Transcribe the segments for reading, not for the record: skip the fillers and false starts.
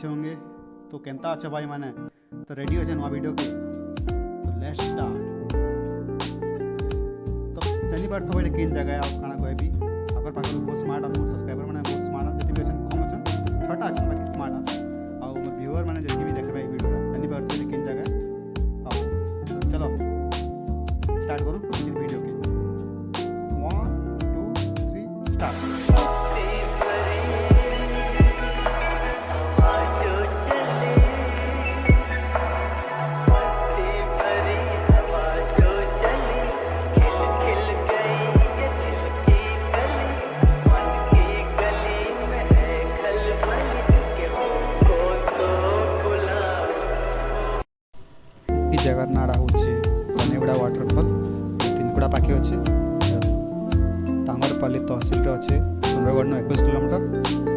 अच्छे होंगे। तो केंता अच्छा भाई माने तो रेडी हो जाए नवा वीडियो के, तो लेट्स स्टार्ट। तो जानी बार तो केन जगह आप खाना कोई भी अगर पाकर बहुत स्मार्ट आप सब्सक्राइबर मैंने बहुत स्मार्ट जति भी कम अच्छा छोटा अच्छा बाकी स्मार्ट आ और मोर व्यूअर मैंने जति भी देखबे वीडियो जानी बार तो केन जगह आओ चलो स्टार्ट करूँ वीडियो के 1 2 3 स्टार्ट। जगार नाड़ा हूँ रानीबुड़ा वाटरफॉल तीनकुड़ा पाखे अच्छे टांगरपाली तहसिल अच्छे Sundargarh 21 kilometre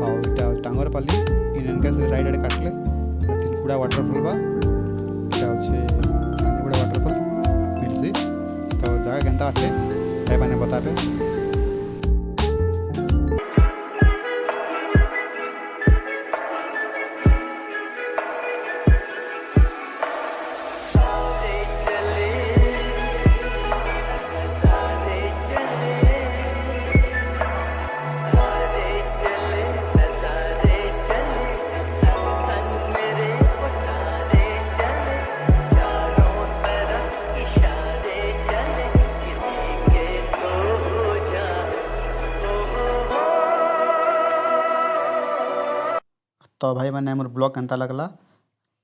outta Tangarpali Indian gas ride आड़े काटले तीनकुड़ा वाटरफॉल बा हूँ रानीबुड़ा वाटरफॉल मिलसी। तो जगह केनता अच्छे भाई मैंने बताबे। तो भाई मैंने मोर ब्लॉग केनता लगला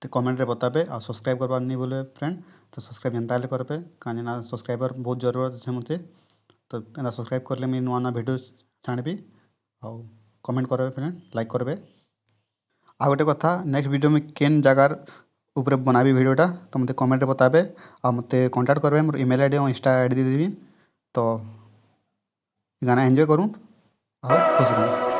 तो कमेंट रे बताबे और सब्सक्राइब करबार नहीं बोले फ्रेंड। तो सब्सक्राइब एंता करबे कहीं ना सब्सक्राइबर बहुत जरूरत है मते। तो एंता सब्सक्राइब करले मुझे नुआ नुआ वीडियो छाड़बी और कमेंट करबे फ्रेंड लाइक करबे। आ गोटे कथा नेक्स्ट वीडियो में केन जगार ऊपर बनाबी वीडियोटा तो मते कमेंट रे बताबे और मते कांटेक्ट करबे मोर ईमेल आईडी और इंस्टा आईडी दे देबी। तो गाना एंजॉय करूँ और खुश रहूँ।